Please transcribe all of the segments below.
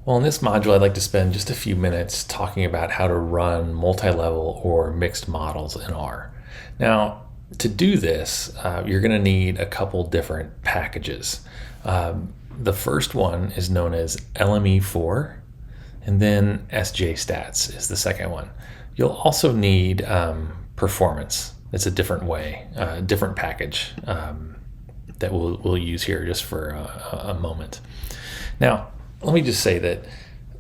Well, in this module, I'd like to spend just a few minutes talking about how to run multi-level or mixed models in R. Now, to do this, you're going to need a couple different packages. The first one is known as LME4, and then SJStats is the second one. You'll also need performance. It's a different way, different package that we'll use here just for a moment. Now, let me just say that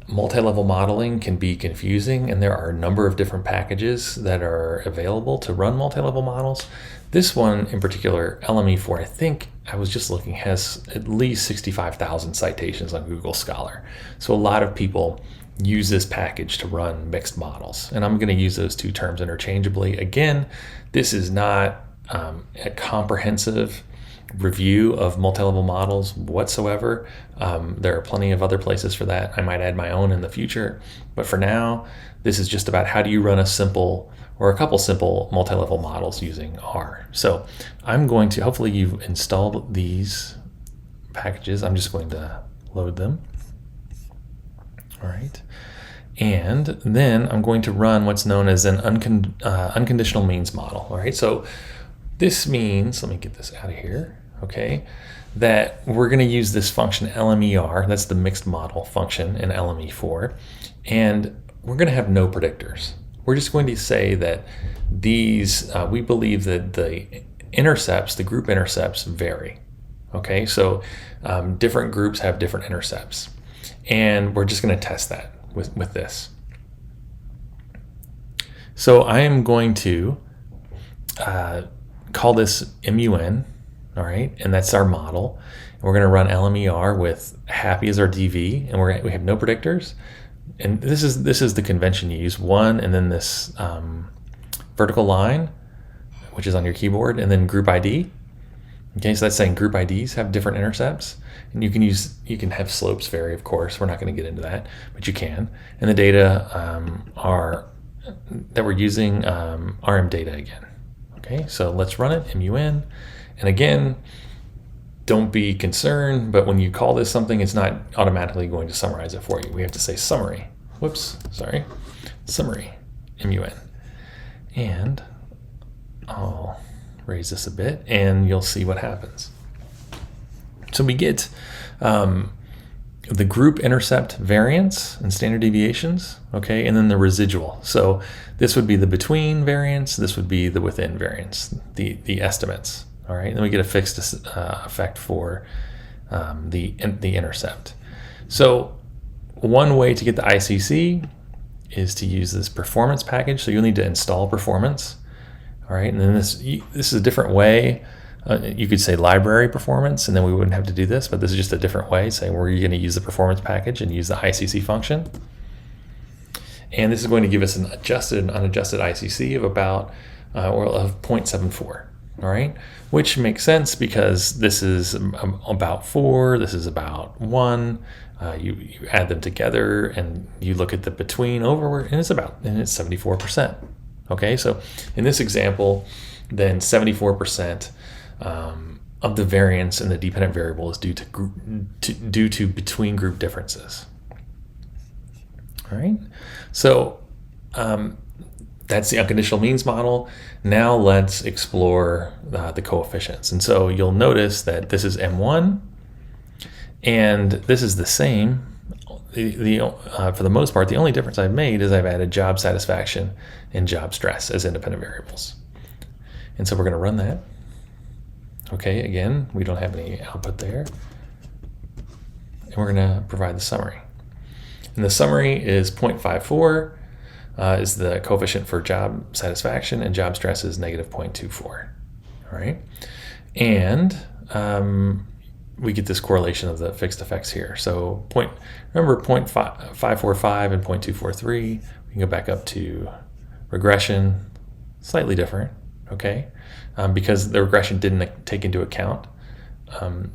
multi-level modeling can be confusing, and there are a number of different packages that are available to run multi-level models. This one in particular, LME4, I think I was just looking, has at least 65,000 citations on Google Scholar. So a lot of people use this package to run mixed models, and I'm going to use those two terms interchangeably. Again, this is not a comprehensive review of multi-level models whatsoever. There are plenty of other places for that. I might add my own in the future, but for now, this is just about how do you run a simple or a couple simple multi-level models using R. So I'm going to, hopefully you've installed these packages. I'm just going to load them. All right. And then I'm going to run what's known as an unconditional means model. All right. So this means, let me get this out of here, okay, that we're going to use this function LMER, that's the mixed model function in LME4, and we're going to have no predictors. We're just going to say that these, we believe that the intercepts, the group intercepts vary, okay? So different groups have different intercepts, and we're just going to test that with this. So I am going to call this MUN, all right, and that's our model. And we're going to run LMER with happy as our DV, and we have no predictors. And this is the convention you use, one, and then this vertical line, which is on your keyboard, and then group ID. Okay, so that's saying group IDs have different intercepts, and you can have slopes vary, of course. We're not going to get into that, but you can. And the data that we're using RM data again. Okay, so let's run it, MUN. And again, don't be concerned, but when you call this something, it's not automatically going to summarize it for you. We have to say summary. Whoops, sorry. Summary, MUN. And I'll raise this a bit, and you'll see what happens. So we get the group intercept variance and standard deviations, okay, and then the residual. So this would be the between variance, this would be the within variance, the estimates, all right? And then we get a fixed effect for the intercept. So one way to get the ICC is to use this performance package. So you'll need to install performance, all right? And then this is a different way. You could say library performance, and then we wouldn't have to do this, but this is just a different way, saying we're going to use the performance package and use the ICC function. And this is going to give us an adjusted and unadjusted ICC of about, of 0.74, all right? Which makes sense because this is about 4, this is about 1. You add them together and you look at the between over, and it's 74%. Okay, so in this example, then 74% of the variance in the dependent variable is due to between group differences. All right, so that's the unconditional means model. Now let's explore the coefficients. And so you'll notice that this is M1, and this is the same. For the most part, the only difference I've made is I've added job satisfaction and job stress as independent variables. And so we're going to run that. Okay, again, we don't have any output there. And we're going to provide the summary. And the summary is 0.54 is the coefficient for job satisfaction, and job stress is negative 0.24. All right. And we get this correlation of the fixed effects here. So remember 0.545 and 0.243. We can go back up to regression, slightly different, okay? Because the regression didn't take into account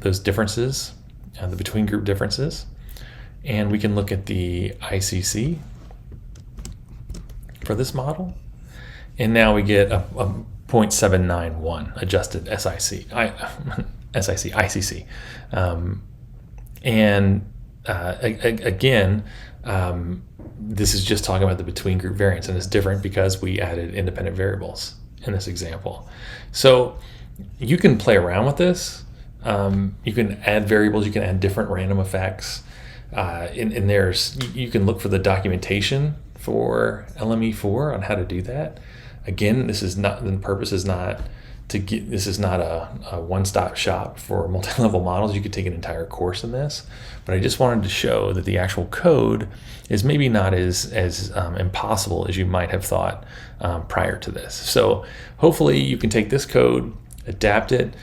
those differences, the between group differences. And we can look at the ICC for this model. And now we get a 0.791 adjusted ICC. And again, this is just talking about the between group variance, and it's different because we added independent variables in this example. So you can play around with this. You can add variables, you can add different random effects. And you can look for the documentation for LME4 on how to do that. Again, the purpose is not this is not a one-stop shop for multi-level models. You could take an entire course in this, but I just wanted to show that the actual code is maybe not as impossible as you might have thought prior to this. So hopefully you can take this code, adapt it,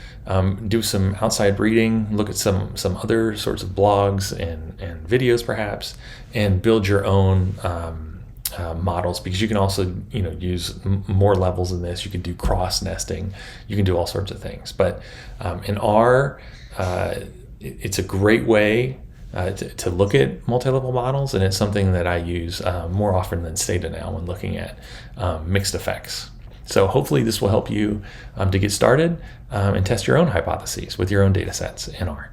do some outside reading, look at some other sorts of blogs and videos perhaps, and build your own models, because you can also use more levels in this. You can do cross nesting, you can do all sorts of things. But in R, it's a great way to look at multi-level models, and it's something that I use more often than Stata now when looking at mixed effects. So hopefully this will help you to get started and test your own hypotheses with your own data sets in R.